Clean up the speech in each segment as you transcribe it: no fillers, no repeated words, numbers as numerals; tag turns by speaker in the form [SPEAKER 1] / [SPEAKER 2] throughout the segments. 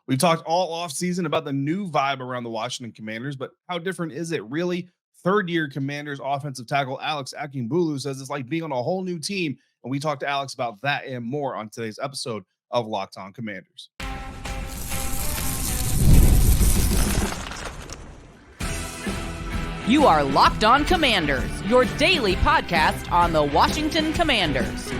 [SPEAKER 1] We've talked all offseason about the new vibe around the Washington Commanders, but how different is it really? Third-year Commanders offensive tackle Alex Akingbulu says it's like being on a whole new team, and we talked to Alex about that and more on today's episode of Locked On Commanders.
[SPEAKER 2] You are Locked On Commanders, your daily podcast on the Washington Commanders.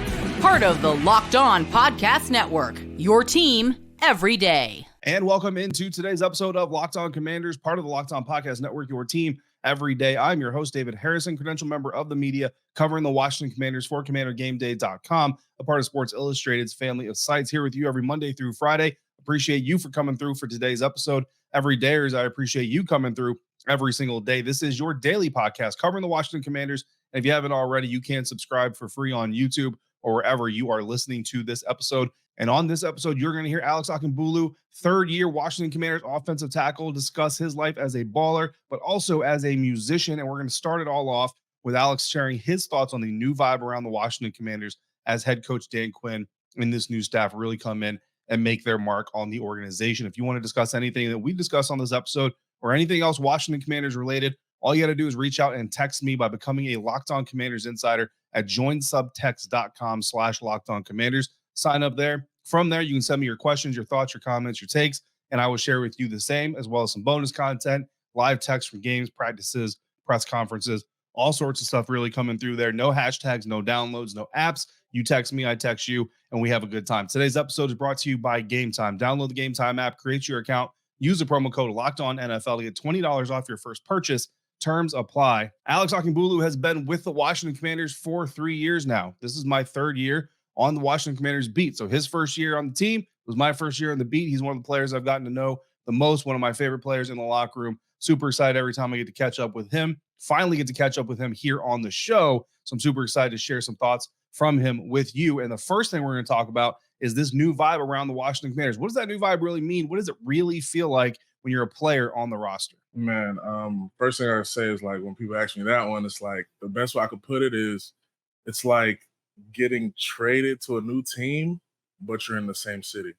[SPEAKER 2] Part of the Locked On Podcast Network, your team every day.
[SPEAKER 1] And welcome into today's episode of Locked On Commanders, part of the Locked On Podcast Network, your team every day. I'm your host, David Harrison, credential member of the media, covering the Washington Commanders for CommanderGameDay.com, a part of Sports Illustrated's family of sites, here with you every Monday through Friday. Appreciate you for coming through for today's episode. Every dayers, I appreciate you coming through every single day. This is your daily podcast covering the Washington Commanders. And if you haven't already, you can subscribe for free on YouTube or wherever you are listening to this episode. And on this episode, you're going to hear Alex Akingbulu, third-year Washington Commanders offensive tackle, discuss his life as a baller, but also as a musician. And we're going to start it all off with Alex sharing his thoughts on the new vibe around the Washington Commanders as head coach Dan Quinn and this new staff really come in and make their mark on the organization. If you want to discuss anything that we discussed on this episode or anything else Washington Commanders related, all you got to do is reach out and text me by becoming a Locked On Commanders insider at joinsubtext.com/LockedOnCommanders. Sign up there. From there, you can send me your questions, your thoughts, your comments, your takes, and I will share with you the same, as well as some bonus content, live text from games, practices, press conferences, all sorts of stuff really coming through there. No hashtags, no downloads, no apps. You text me, I text you, and we have a good time. Today's episode is brought to you by Game Time. Download the Game Time app, create your account, use the promo code LOCKEDONNFL to get $20 off your first purchase. Terms apply. Alex Akingbulu has been with the Washington Commanders for 3 years now. This is my third year on the Washington Commanders beat. So his first year on the team was my first year on the beat. He's one of the players I've gotten to know the most, one of my favorite players in the locker room. Super excited every time I get to catch up with him. Finally get to catch up with him here on the show. So I'm super excited to share some thoughts from him with you. And the first thing we're going to talk about is this new vibe around the Washington Commanders. What does that new vibe really mean? What does it really feel like when you're a player on the roster?
[SPEAKER 3] Man, first thing I would say is, like, when people ask me that one, it's like the best way I could put it is it's like getting traded to a new team, but you're in the same city.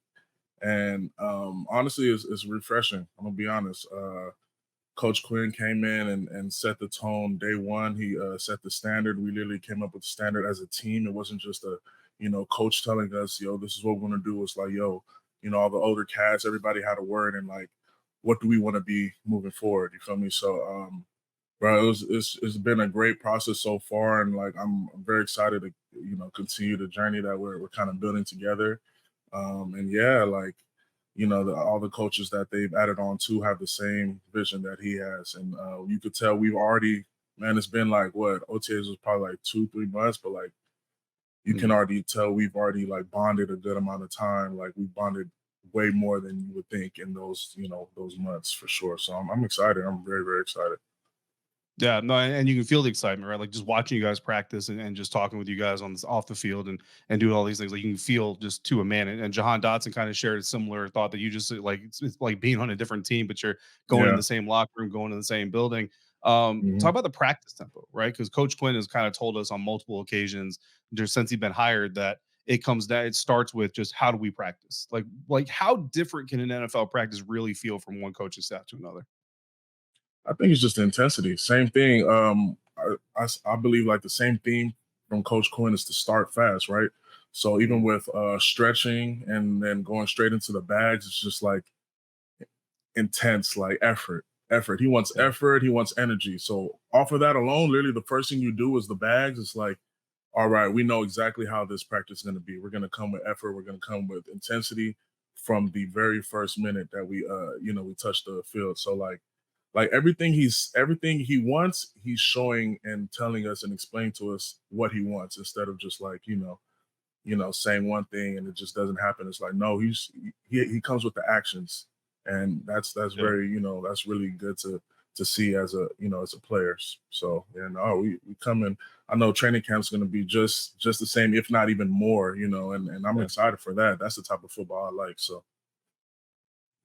[SPEAKER 3] And honestly, it's refreshing. I'm gonna be honest. Coach Quinn came in and set the tone day one. He set the standard. We literally came up with the standard as a team. It wasn't just a, coach telling us, yo, this is what we're gonna do. It's like, yo, all the older cats, everybody had a word, and like, what do we want to be moving forward? You feel me? So, bro, it's been a great process so far, and like I'm very excited to continue the journey that we're kind of building together. And yeah, like all the coaches that they've added on to have the same vision that he has, and you could tell we've already, man, it's been like what OTAs was probably like 2-3 months, but like you can already tell we've already like bonded a good amount of time. Like we bonded way more than you would think in those those months for sure. So I'm excited. I'm very, very excited.
[SPEAKER 1] Yeah, no, and you can feel the excitement, right? Like just watching you guys practice and just talking with you guys on this off the field and doing all these things. Like you can feel just to a man. And Jahan Dotson kind of shared a similar thought that you just like it's like being on a different team, but you're going in the same locker room, going to the same building. Talk about the practice tempo, right? Because Coach Quinn has kind of told us on multiple occasions just since he's been hired that it starts with just how do we practice? Like how different can an NFL practice really feel from one coaching staff to another?
[SPEAKER 3] I think it's just the intensity. Same thing. I believe like the same theme from Coach Quinn is to start fast, right? So even with stretching and then going straight into the bags, it's just like intense, like effort. He wants effort. He wants energy. So off of that alone, literally the first thing you do is the bags. It's like, all right, we know exactly how this practice is going to be. We're going to come with effort. We're going to come with intensity from the very first minute that we touch the field. So like everything he wants, he's showing and telling us and explaining to us what he wants instead of just like, saying one thing and it just doesn't happen. It's like, no, he comes with the actions. And that's very, that's really good to see as a player. So, we come in, I know training camp's going to be just the same, if not even more, and I'm excited for that. That's the type of football I like. So.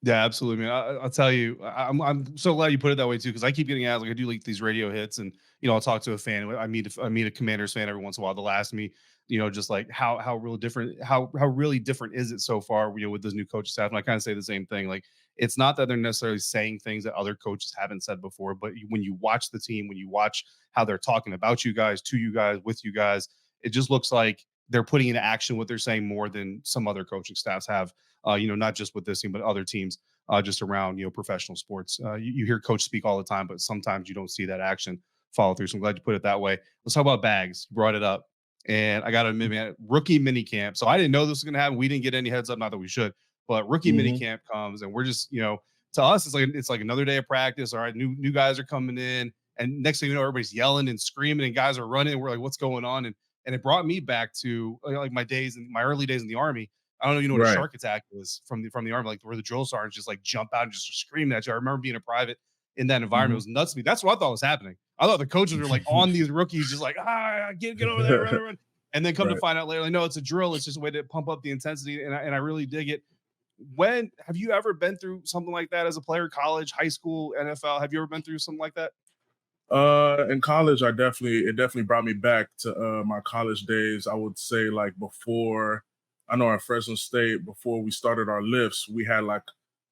[SPEAKER 1] Yeah, absolutely, man. I'll tell you, I'm so glad you put it that way too, because I keep getting asked, like I do like these radio hits, and I'll talk to a fan. I meet a Commanders fan every once in a while. They'll ask me just like how really different, how really different is it so far, with this new coaching staff. And I kind of say the same thing. Like, it's not that they're necessarily saying things that other coaches haven't said before, but when you watch the team, when you watch how they're talking about you guys, to you guys, with you guys, it just looks like they're putting into action what they're saying more than some other coaching staffs have, not just with this team, but other teams just around, professional sports. You hear coach speak all the time, but sometimes you don't see that action follow through. So I'm glad you put it that way. Let's talk about bags. You brought it up. And I got to admit, man, rookie mini camp. So I didn't know this was going to happen. We didn't get any heads up, not that we should, but rookie mini camp comes, and we're just, to us, it's like another day of practice. All right, new guys are coming in, and next thing you know, everybody's yelling and screaming, and guys are running. And we're like, what's going on? And it brought me back to like my early days in the Army. I don't know, what a shark attack is from the Army, like where the drill sergeants just like jump out and just scream at you. I remember being a private in that environment. It was nuts to me. That's what I thought was happening. I thought the coaches were like on these rookies, just like, get over there, run. And then come to find out later, like, no, it's a drill. It's just a way to pump up the intensity. And I really dig it. When have you ever been through something like that as a player, college, high school, NFL? Have you ever been through something like that?
[SPEAKER 3] In college, it definitely brought me back to my college days. I would say, like, before, I know at Fresno State, before we started our lifts, we had like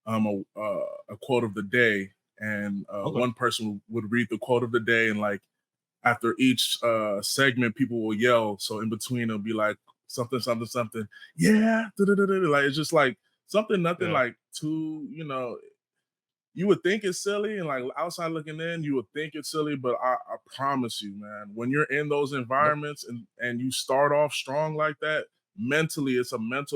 [SPEAKER 3] a quote of the day, and one person would read the quote of the day, and like after each segment, people will yell. So in between, it'll be like something, something, something. Yeah, like it's just like something, nothing like too, you would think it's silly, and like outside looking in, you would think it's silly, but I promise you, man, when you're in those environments and you start off strong like that, mentally,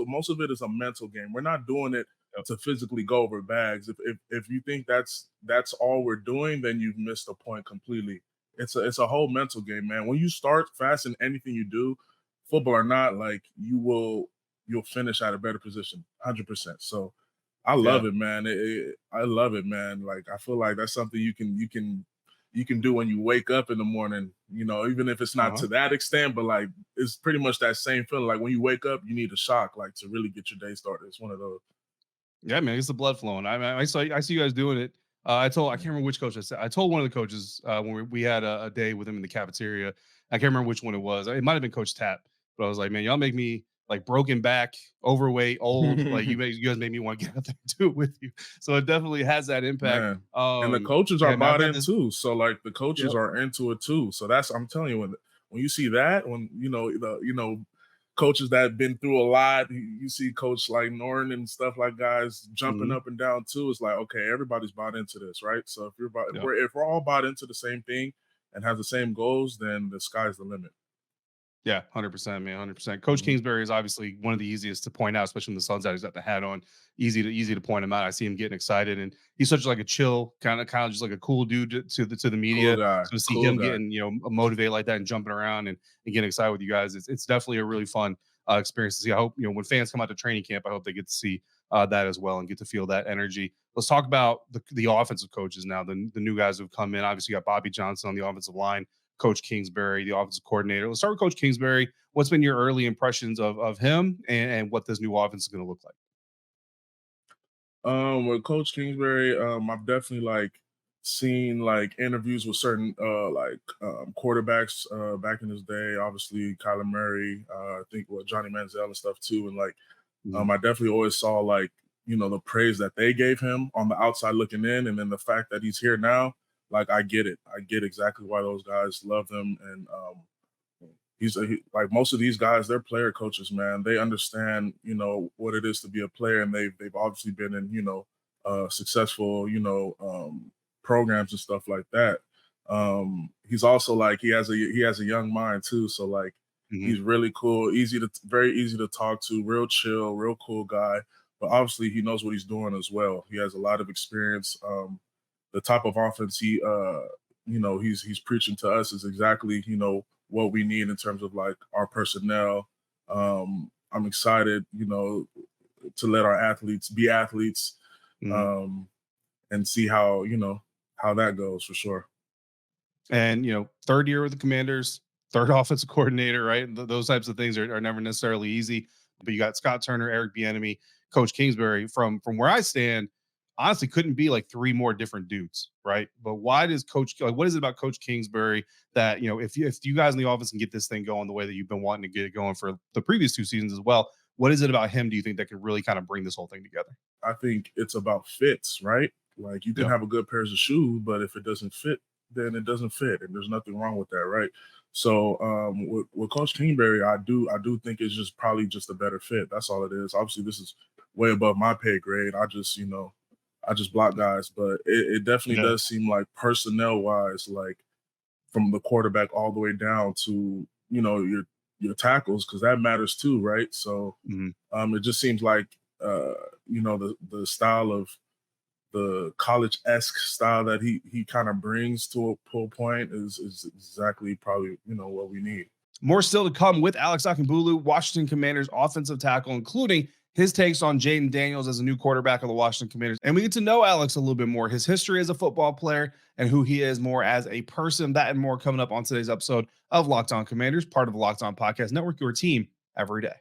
[SPEAKER 3] most of it is a mental game. We're not doing it to physically go over bags. If you think that's all we're doing, then you've missed the point completely. It's a whole mental game, man. When you start fast in anything you do, football or not, like you'll finish at a better position, 100%. So I love it, man. I love it, man. Like I feel like that's something you can do when you wake up in the morning, even if it's not to that extent, but like it's pretty much that same feeling. Like when you wake up, you need a shock, like to really get your day started. It's one of those.
[SPEAKER 1] Yeah, man, it's the blood flowing. I see you guys doing it. I can't remember which coach I said. I told one of the coaches when we had a day with him in the cafeteria. I can't remember which one it was. It might have been Coach Tapp, but I was like, man, y'all make me like broken back, overweight, old. Like you guys made me want to get out there and do it with you. So it definitely has that impact.
[SPEAKER 3] And the coaches are bought in too. So like the coaches are into it too. So I'm telling you, when you see that, when coaches that have been through a lot, you see Coach like Norton and stuff, like guys jumping up and down too. It's like, okay, everybody's bought into this, right? So if we're all bought into the same thing and have the same goals, then the sky's the limit.
[SPEAKER 1] Yeah, 100%, man, 100%. Coach Kingsbury is obviously one of the easiest to point out, especially when the sun's out. He's got the hat on. Easy to point him out. I see him getting excited, and he's such like a chill, kind of just like a cool dude to the media.
[SPEAKER 3] Cool guy.
[SPEAKER 1] So to see him getting motivated like that and jumping around and getting excited with you guys, it's definitely a really fun experience to see. I hope when fans come out to training camp, I hope they get to see that as well and get to feel that energy. Let's talk about the offensive coaches now. The new guys who've come in. Obviously, you got Bobby Johnson on the offensive line. Coach Kingsbury, the offensive coordinator. Let's start with Coach Kingsbury. What's been your early impressions of him and what this new offense is going to look like?
[SPEAKER 3] With Coach Kingsbury, I've definitely like seen like interviews with certain quarterbacks back in his day. Obviously, Kyler Murray, I think Johnny Manziel and stuff too. And like, I definitely always saw like the praise that they gave him on the outside looking in, and then the fact that he's here now. Like, I get it. I get exactly why those guys love him. And like most of these guys, they're player coaches, man. They understand, what it is to be a player. And they've obviously been in, successful, programs and stuff like that. He's also like, he has a young mind too. So like, he's really cool, very easy to talk to, real chill, real cool guy. But obviously he knows what he's doing as well. He has a lot of experience. The type of offense he's preaching to us is exactly, what we need in terms of like our personnel. I'm excited, to let our athletes be athletes and see how that goes for sure.
[SPEAKER 1] And, third year with the Commanders, third offensive coordinator, right? Those types of things are never necessarily easy, but you got Scott Turner, Eric Bieniemy, Coach Kingsbury. From where I stand, honestly couldn't be like three more different dudes, right? But why does what is it about Coach Kingsbury that, if you guys in the office can get this thing going the way that you've been wanting to get it going for the previous 2 seasons as well, what is it about him do you think that could really kind of bring this whole thing together?
[SPEAKER 3] I think it's about fits, right? Like you can have a good pairs of shoes, but if it doesn't fit, then it doesn't fit, and there's nothing wrong with that, right? So with Coach Kingsbury, I do think it's just probably just a better fit. That's all it is. Obviously, this is way above my pay grade. I just block guys, but it definitely does seem like personnel wise, like from the quarterback all the way down to your tackles, because that matters too, right? So it just seems like the style of the college-esque style that he kind of brings to a pull point is exactly probably what we need.
[SPEAKER 1] More still to come with Alex Akingbulu, Washington Commanders offensive tackle, including his takes on Jayden Daniels as a new quarterback of the Washington Commanders. And we get to know Alex a little bit more, his history as a football player and who he is more as a person. That and more coming up on today's episode of Locked On Commanders, part of the Locked On Podcast Network, your team every day.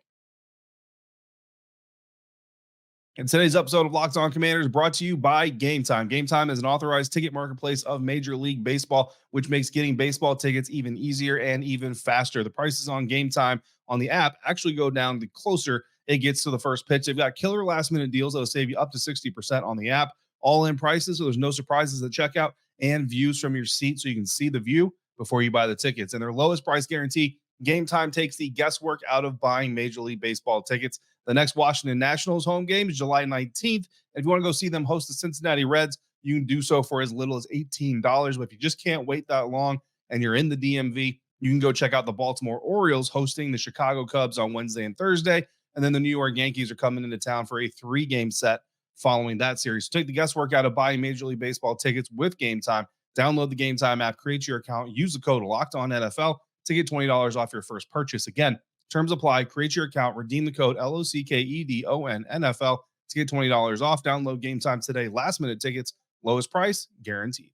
[SPEAKER 1] And today's episode of Locked On Commanders brought to you by Game Time. Game Time is an authorized ticket marketplace of Major League Baseball, which makes getting baseball tickets even easier and even faster. The prices on Game Time on the app actually go down the closer it gets to the first pitch. They've got killer last-minute deals that will save you up to 60% on the app. All-in prices, so there's no surprises at checkout, and views from your seat so you can see the view before you buy the tickets. And their lowest price guarantee, Game Time takes the guesswork out of buying Major League Baseball tickets. The next Washington Nationals home game is July 19th. If you want to go see them host the Cincinnati Reds, you can do so for as little as $18. But if you just can't wait that long and you're in the DMV, you can go check out the Baltimore Orioles hosting the Chicago Cubs on Wednesday and Thursday. And then the New York Yankees are coming into town for a 3-game set following that series. So take the guesswork out of buying Major League Baseball tickets with Game Time. Download the Game Time app, create your account, use the code LOCKEDONNFL to get $20 off your first purchase. Again, terms apply. Create your account, redeem the code LOCKEDONNFL to get $20 off. Download Game Time today. Last minute tickets, lowest price guaranteed.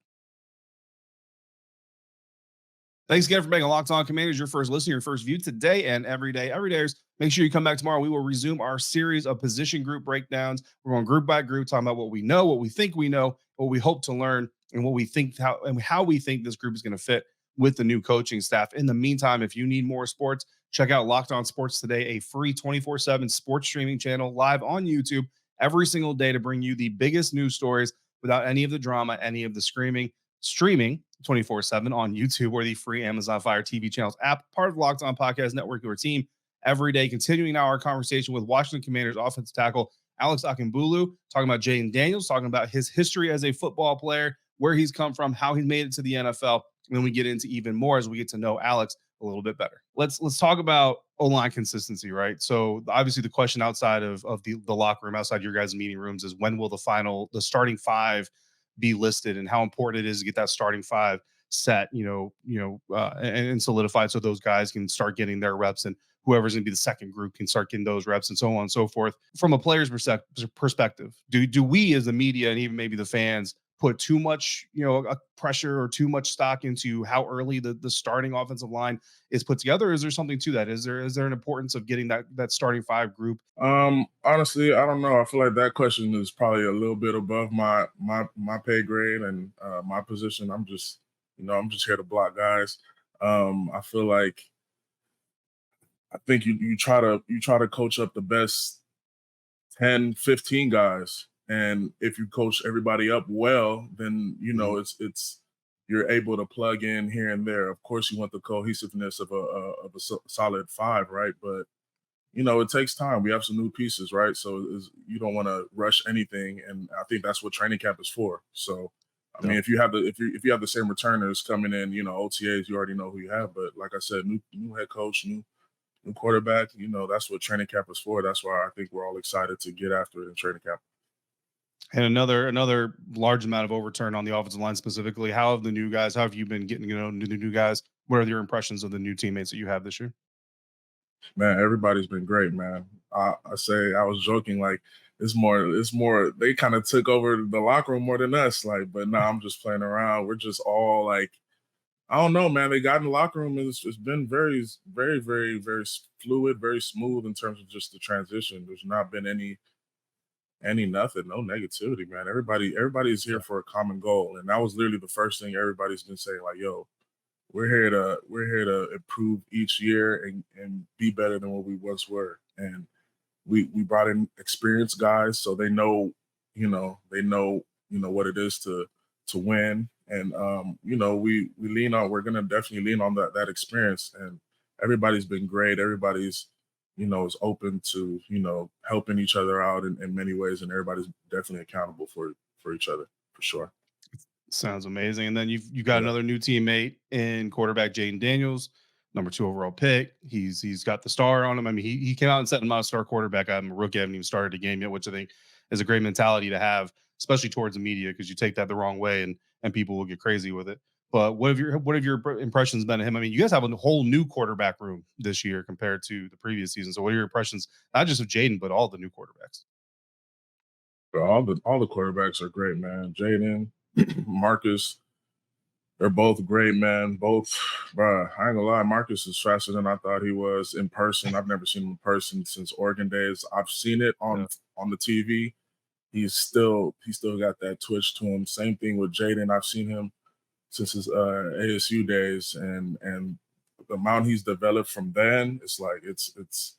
[SPEAKER 1] Thanks again for being a Locked On Commanders, your first listen, your first view today and every day. Every day, make sure you come back tomorrow. We will resume our series of position group breakdowns. We're going group by group, talking about what we know, what we think we know, what we hope to learn, and what we think how we think this group is going to fit with the new coaching staff. In the meantime, if you need more sports, check out Locked On Sports Today, a free 24/7 sports streaming channel live on YouTube every single day to bring you the biggest news stories without any of the drama, any of the screaming. Streaming 24/7 on YouTube or the free Amazon Fire TV channels app, part of the Locked On Podcast Network, your team every day. Continuing now our conversation with Washington Commanders offensive tackle Alex Akingbulu, talking about Jayden Daniels, talking about his history as a football player, where he's come from, how he made it to the NFL. And then we get into even more as we get to know Alex a little bit better. Let's talk about O-line consistency, right? So obviously the question outside of the locker room, outside your guys' meeting rooms, is when will the starting five be listed, and how important it is to get that starting five set, and solidified so those guys can start getting their reps, and whoever's going to be the second group can start getting those reps, and so on and so forth. From a player's perspective, do we as the media and even maybe the fans put too much, pressure or too much stock into how early the starting offensive line is put together? Or is there something to that? Is there an importance of getting that starting five group?
[SPEAKER 3] Honestly, I don't know. I feel like that question is probably a little bit above my pay grade and my position. I'm just here to block guys. I feel like I think you try to coach up the best 10, 15 guys. And if you coach everybody up well, then, it's you're able to plug in here and there. Of course, you want the cohesiveness of a solid five, right? But, it takes time. We have some new pieces, right? So you don't want to rush anything. And I think that's what training camp is for. So, I mean, if you have the same returners coming in, OTAs, you already know who you have. But like I said, new head coach, new quarterback, that's what training camp is for. That's why I think we're all excited to get after it in training camp.
[SPEAKER 1] And another large amount of overturn on the offensive line specifically. How have you been getting to know the new guys? What are your impressions of the new teammates that you have this year?
[SPEAKER 3] Man, everybody's been great, man. I was joking, like it's more they kind of took over the locker room more than us. Like, but now I'm just playing around. We're just all like, I don't know, man. They got in the locker room and it's been very, very, very, very fluid, very smooth in terms of just the transition. There's not been any nothing, no negativity, man. Everybody is here for a common goal, and that was literally the first thing everybody's been saying. Like, yo, we're here to improve each year and be better than what we once were. And we brought in experienced guys, so they know what it is to win. And we're gonna definitely lean on that experience. And everybody's been great. Everybody's is open to helping each other out in many ways, and everybody's definitely accountable for each other for sure.
[SPEAKER 1] Sounds amazing. And then you got another new teammate in quarterback Jayden Daniels, number 2 overall pick. He's got the star on him. I mean, he came out and said I'm not a star quarterback. I'm a rookie. I haven't even started a game yet, which I think is a great mentality to have, especially towards the media, because you take that the wrong way and people will get crazy with it. But what have your impressions been of him? I mean, you guys have a whole new quarterback room this year compared to the previous season. So what are your impressions, not just of Jayden, but all the new quarterbacks?
[SPEAKER 3] All the quarterbacks are great, man. Jayden, Marcus, they're both great, man. Both, bruh, I ain't gonna lie, Marcus is faster than I thought he was in person. I've never seen him in person since Oregon days. I've seen it on the TV. He's still got that twitch to him. Same thing with Jayden. I've seen him since his ASU days, and the amount he's developed from then, it's like it's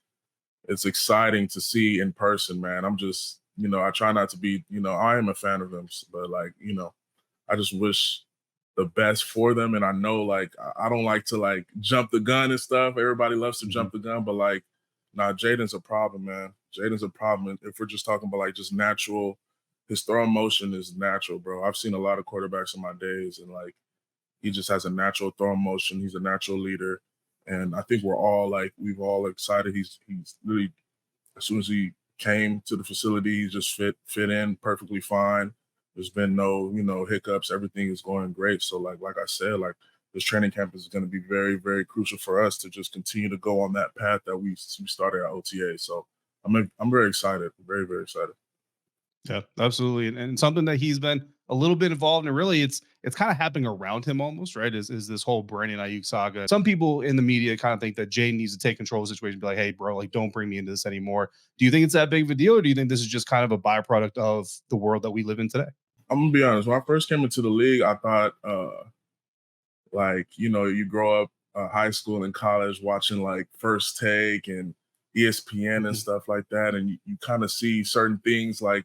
[SPEAKER 3] exciting to see in person, man. I'm just, I try not to be, I am a fan of them, but like, I just wish the best for them. And I know, like, I don't like to like jump the gun and stuff. Everybody loves to jump the gun, but like, nah, Jayden's a problem, man. Jayden's a problem. If we're just talking about like just natural, his throw motion is natural, bro. I've seen a lot of quarterbacks in my days, and like, he just has a natural throw motion. He's a natural leader. And I think we've all excited. He's really, as soon as he came to the facility, he just fit in perfectly fine. There's been no, hiccups. Everything is going great. So like I said, like, this training camp is going to be very, very crucial for us to just continue to go on that path that we started at OTA. So I'm very excited, very, very excited.
[SPEAKER 1] Yeah, absolutely. And something that he's been a little bit involved in, really, it's kind of happening around him almost, right? Is this whole Brandon Ayuk saga. Some people in the media kind of think that Jayden needs to take control of the situation, be like, hey, bro, like, don't bring me into this anymore. Do you think it's that big of a deal, or do you think this is just kind of a byproduct of the world that we live in today?
[SPEAKER 3] I'm gonna be honest. When I first came into the league, I thought, you grow up high school and college watching like First Take and ESPN and stuff like that, and you kind of see certain things like,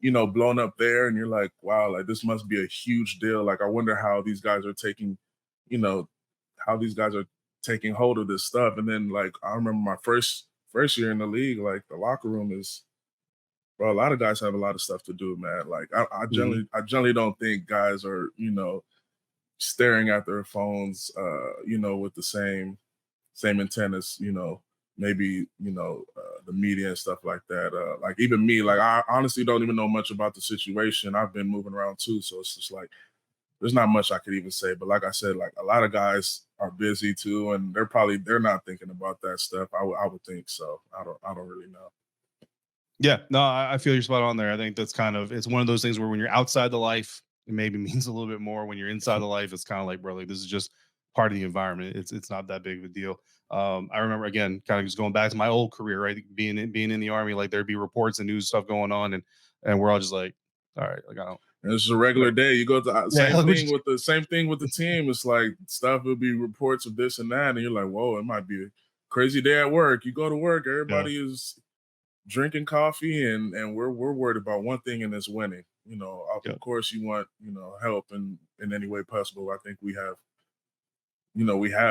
[SPEAKER 3] blown up there, and you're like, wow, like, this must be a huge deal. Like, I wonder how these guys are taking hold of this stuff. And then, like, I remember my first year in the league, like, the locker room is, bro, a lot of guys have a lot of stuff to do, man. Like, I generally don't think guys are, staring at their phones, with the same intent as, maybe, the media and stuff like that. Like, even me, like, I honestly don't even know much about the situation. I've been moving around too. So it's just like, there's not much I could even say. But like I said, like, a lot of guys are busy too, and they're not thinking about that stuff. I would think so. I don't really know.
[SPEAKER 1] Yeah, no, I feel you're spot on there. I think that's it's one of those things where when you're outside the life, it maybe means a little bit more. When you're inside the life, it's kind of like, bro, like, this is just part of the environment. It's not that big of a deal. I remember, again, kind of just going back to my old career, right? Being in the Army, like, there'd be reports and news stuff going on, and we're all just like, all right, like, I don't.
[SPEAKER 3] And it's just a regular day. You go to same thing with the team. It's like, stuff will be reports of this and that, and you're like, whoa, it might be a crazy day at work. You go to work, everybody is drinking coffee, and we're worried about one thing, and it's winning. Of course, you want help in any way possible. I think we have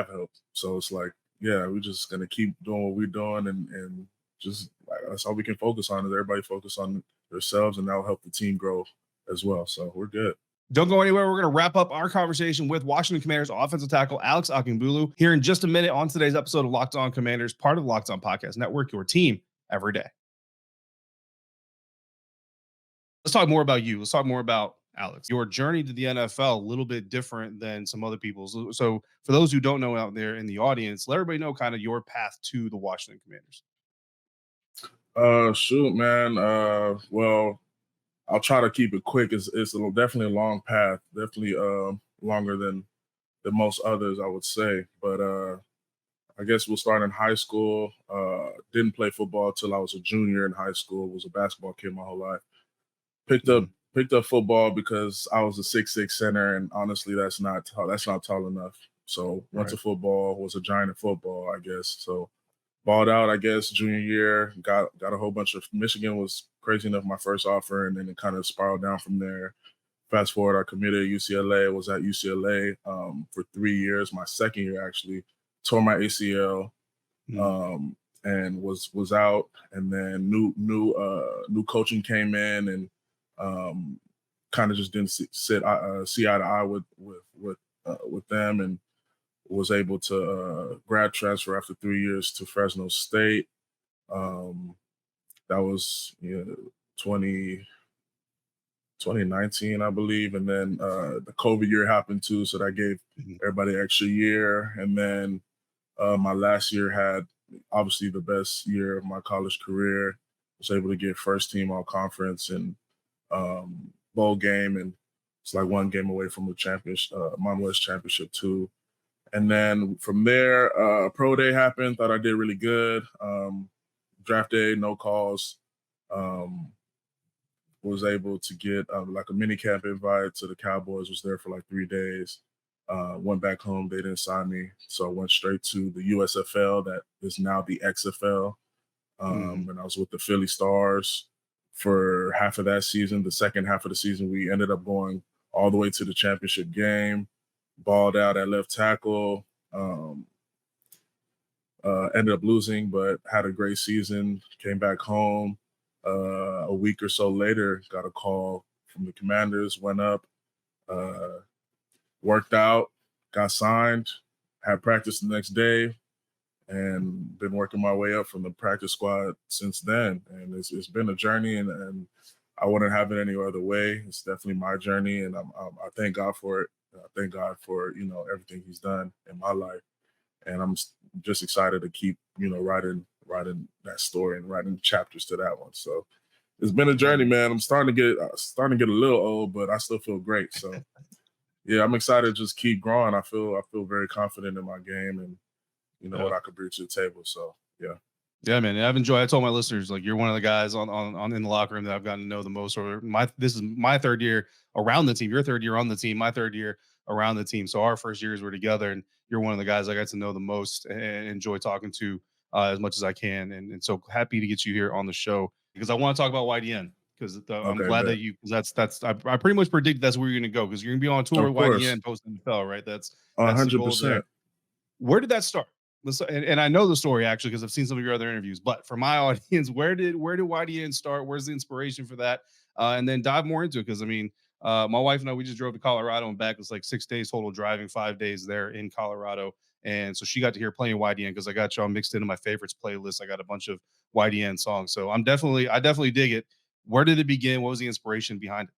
[SPEAKER 3] help. So it's like, yeah, we're just gonna keep doing what we're doing, and just, like, that's all we can focus on. Is everybody focus on themselves, and that'll help the team grow as well. So we're good.
[SPEAKER 1] Don't go anywhere. We're going to wrap up our conversation with Washington Commanders offensive tackle Alex Akingbulu here in just a minute on today's episode of Locked On Commanders, part of the Locked On Podcast Network, your team every day. Let's talk more about you. Let's talk more about Alex. Your journey to the NFL, a little bit different than some other people's. So for those who don't know out there in the audience, let everybody know kind of your path to the Washington Commanders.
[SPEAKER 3] Shoot, man. Well, I'll try to keep it quick. It's definitely a long path, definitely longer than most others, I would say. But I guess we'll start in high school. Didn't play football till I was a junior in high school. Was a basketball kid my whole life. picked up football because I was a 6'6" center, and honestly, that's not tall enough. So went to football, was a giant at football, I guess. So balled out, I guess, junior year. Got a whole bunch of Michigan was crazy enough my first offer, and then it kind of spiraled down from there. Fast forward, I committed to UCLA. Was at UCLA for 3 years. My second year, actually, tore my ACL. And was out, and then new coaching came in, and kind of just didn't see eye to eye with them, and was able to grad transfer after 3 years to Fresno State. That was 2019, I believe, and then the COVID year happened too, so that gave everybody an extra year, and then my last year had obviously the best year of my college career. Was able to get first team all conference and bowl game, and it's like one game away from the championship, Mountain West championship too. And then from there, pro day happened. Thought I did really good. Draft day, no calls. Was able to get like a mini camp invite to the Cowboys. Was there for like 3 days. Went back home. They didn't sign me, so I went straight to the USFL, that is now the XFL. And I was with the Philly Stars for half of that season. The second half of the season, we ended up going all the way to the championship game. Balled out at left tackle. Ended up losing, but had a great season. Came back home. A week or so later, got a call from the Commanders. Went up. Worked out, got signed, had practice the next day, and been working my way up from the practice squad since then. And it's been a journey, and I wouldn't have it any other way. It's definitely my journey, and I thank God for it. I thank God for everything He's done in my life, and I'm just excited to keep writing that story and writing chapters to that one. So it's been a journey, man. I'm starting to get a little old, but I still feel great. So. Yeah, I'm excited to just keep growing. I feel very confident in my game, and what I could bring to the table. So
[SPEAKER 1] yeah, man. I've enjoyed. I told my listeners, like, you're one of the guys on in the locker room that I've gotten to know the most. Or this is my third year around the team. Your third year on the team. My third year around the team. So our first years were together, and you're one of the guys I got to know the most and enjoy talking to as much as I can. And so happy to get you here on the show because I want to talk about YDN. Because I'm glad that that's I pretty much predicted that's where you're going to go, because you're going to be on tour with YDN post NFL, right? That's
[SPEAKER 3] 100%.
[SPEAKER 1] Where did that start? And I know the story actually because I've seen some of your other interviews. But for my audience, where did YDN start? Where's the inspiration for that? And then dive more into it, because I mean, my wife and I, we just drove to Colorado and back. It's like 6 days total driving, 5 days there in Colorado. And so she got to hear playing YDN because I got y'all mixed into my favorites playlist. I got a bunch of YDN songs, so I definitely dig it. Where did it begin? What was the inspiration behind it?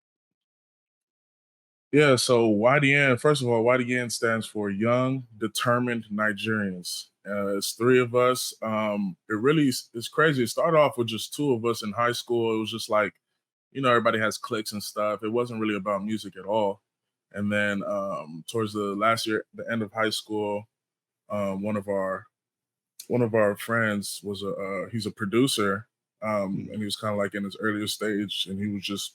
[SPEAKER 3] Yeah, so YDN, first of all, YDN stands for Young Determined Nigerians. It's 3 of us. It's crazy. It started off with just 2 of us in high school. It was just like, everybody has cliques and stuff. It wasn't really about music at all. And then towards the last year, the end of high school, one of our friends was he's a producer. And he was kind of like in his earlier stage, and he would just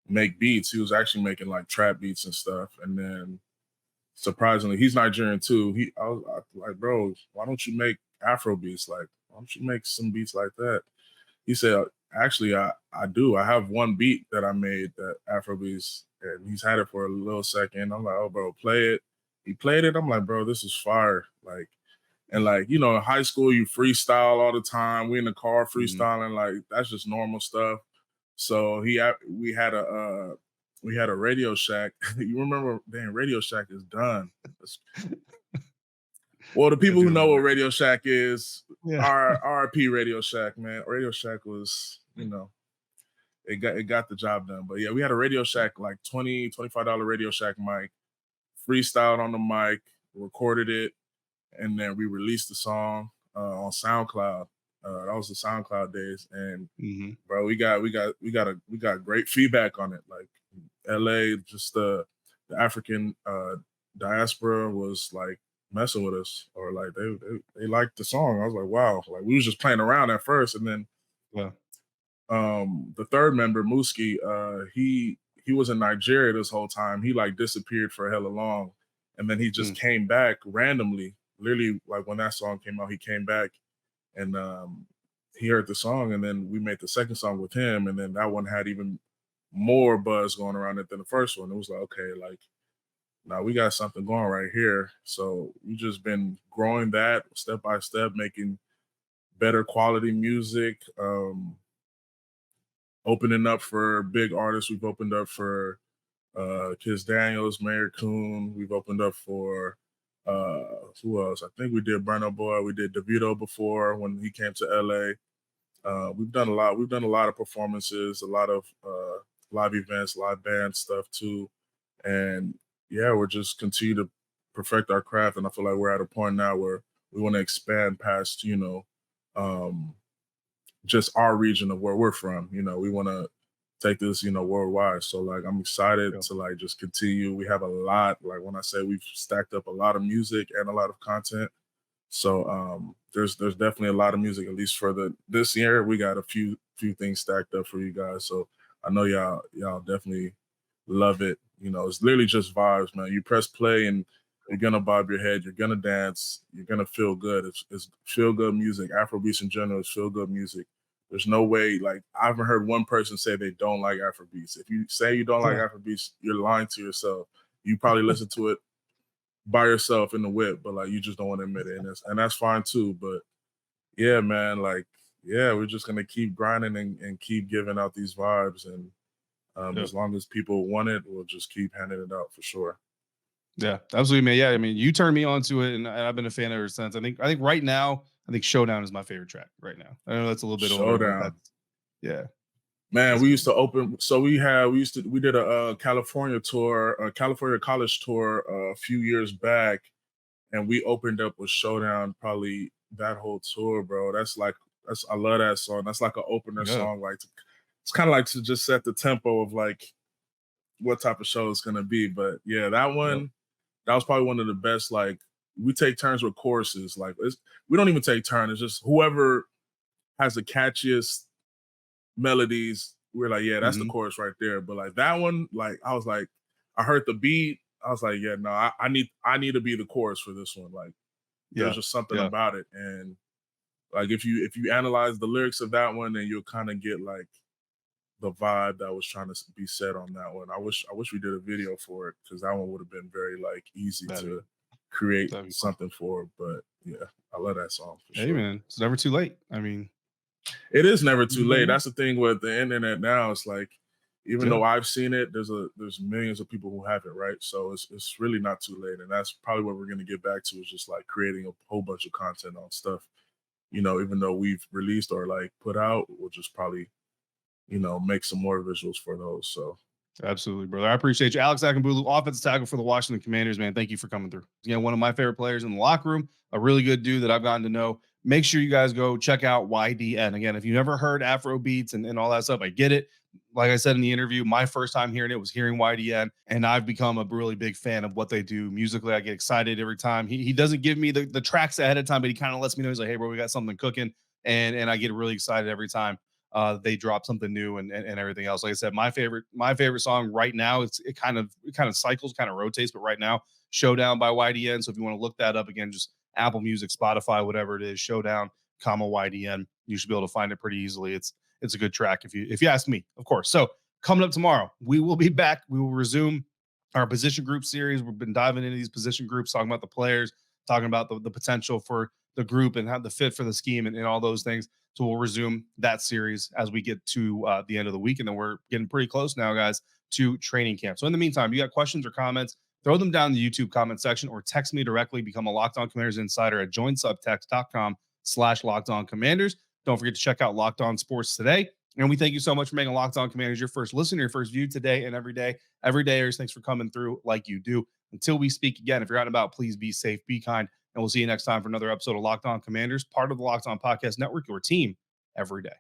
[SPEAKER 3] make beats. He was actually making like trap beats and stuff. And then surprisingly, he's Nigerian too. I was like, bro, why don't you make Afro beats? Like, why don't you make some beats like that? He said, actually, I do. I have one beat that I made, that Afro beats, and he's had it for a little second. I'm like, oh, bro, play it. He played it. I'm like, bro, this is fire. Like, and like, in high school, you freestyle all the time. We in the car freestyling, like that's just normal stuff. So we had a Radio Shack. You remember? Damn, Radio Shack is done. Well, the people who know what Radio Shack is, RIP Radio Shack, man. Radio Shack was, it got the job done. But yeah, we had a Radio Shack, like $25 Radio Shack mic, freestyled on the mic, recorded it, and then we released the song on SoundCloud. That was the SoundCloud days, and bro, we got great feedback on it. Like LA, just the African diaspora was like messing with us, or like they liked the song. I was like, wow. Like we was just playing around at first, and then the third member, Muski, he was in Nigeria this whole time. He like disappeared for hella long, and then he just came back randomly. Literally, like when that song came out, he came back and he heard the song, and then we made the second song with him, and then that one had even more buzz going around it than the first one. It was like, okay, like now we got something going right here. So we just been growing that step by step, making better quality music, opening up for big artists. We've opened up for Jayden Daniels, Mayor Coon. We've opened up for who else? I think we did Burna Boy. We did DeVito before when he came to LA. We've done a lot. We've done a lot of performances, a lot of live events, live band stuff too. And yeah, we're just continue to perfect our craft. And I feel like we're at a point now where we want to expand past, just our region of where we're from. We want to take this, worldwide. So like, I'm excited to like just continue. We have a lot, like when I say we've stacked up a lot of music and a lot of content. So there's definitely a lot of music, at least for this year. We got a few things stacked up for you guys. So I know y'all definitely love it. It's literally just vibes, man. You press play and you're gonna bob your head, you're gonna dance, you're gonna feel good. It's feel good music. Afrobeats in general is feel good music. There's no way, like, I haven't heard one person say they don't like Afrobeats. If you say you don't like Afrobeats, you're lying to yourself. You probably listen to it by yourself in the whip, but like you just don't want to admit it, and that's fine too. But yeah, man, like we're just gonna keep grinding and keep giving out these vibes, and as long as people want it, we'll just keep handing it out for sure.
[SPEAKER 1] Yeah, absolutely, man. Yeah, I mean, you turned me on to it, and I've been a fan ever since. I think right now, Showdown is my favorite track right now. I know that's a little bit older. But yeah,
[SPEAKER 3] man, we used to open. So we did a California tour, a California college tour a few years back, and we opened up with Showdown. Probably that whole tour, bro. I love that song. That's like an opener song. Like it's kind of like to just set the tempo of like what type of show it's gonna be. But yeah, that one. That was probably one of the best. Like we take turns with choruses. Like we don't even take turns. It's just whoever has the catchiest melodies. We're like, yeah, that's the chorus right there. But like that one, like I was like, I heard the beat. I was like, yeah, no, I need to be the chorus for this one. Like there's just something about it. And like if you analyze the lyrics of that one, then you'll kind of get like the vibe that was trying to be said on that one. I wish we did a video for it, because that one would have been very like easy to create something for. But yeah, I love that song for sure.
[SPEAKER 1] Hey man, it's never too late. I mean,
[SPEAKER 3] it is never too late. That's the thing with the internet now. It's like, even though I've seen it, there's millions of people who haven't, right? So it's really not too late. And that's probably what we're gonna get back to, is just like creating a whole bunch of content on stuff. Even though we've released or like put out, we'll just probably make some more visuals for those. So
[SPEAKER 1] absolutely, brother. I appreciate you. Alex Akingbulu, offensive tackle for the Washington Commanders, man. Thank you for coming through. Again, one of my favorite players in the locker room, a really good dude that I've gotten to know. Make sure you guys go check out YDN. Again, if you never heard Afro beats and all that stuff, I get it. Like I said in the interview, my first time hearing it was hearing YDN, and I've become a really big fan of what they do musically. I get excited every time. He doesn't give me the tracks ahead of time, but he kind of lets me know. He's like, hey, bro, we got something cooking. And I get really excited every time they drop something new and everything else. Like I said, my favorite song right now, it kind of cycles, kind of rotates, but right now, Showdown by YDN. So if you want to look that up again, just Apple Music, Spotify, whatever it is, Showdown, YDN. You should be able to find it pretty easily. It's a good track if you ask me, of course. So coming up tomorrow, we will be back. We will resume our position group series. We've been diving into these position groups, talking about the players, talking about the potential for the group and how the fit for the scheme and all those things. So we'll resume that series as we get to the end of the week. And then we're getting pretty close now, guys, to training camp. So in the meantime, you got questions or comments, throw them down in the YouTube comment section or text me directly. Become a Locked On Commanders insider at joinsubtext.com/LockedOnCommanders. Don't forget to check out Locked On Sports today. And we thank you so much for making Locked On Commanders your first listen, your first view today and every day. Every day, thanks for coming through like you do. Until we speak again, if you're out and about, please be safe, be kind, and we'll see you next time for another episode of Locked On Commanders, part of the Locked On Podcast Network, your team every day.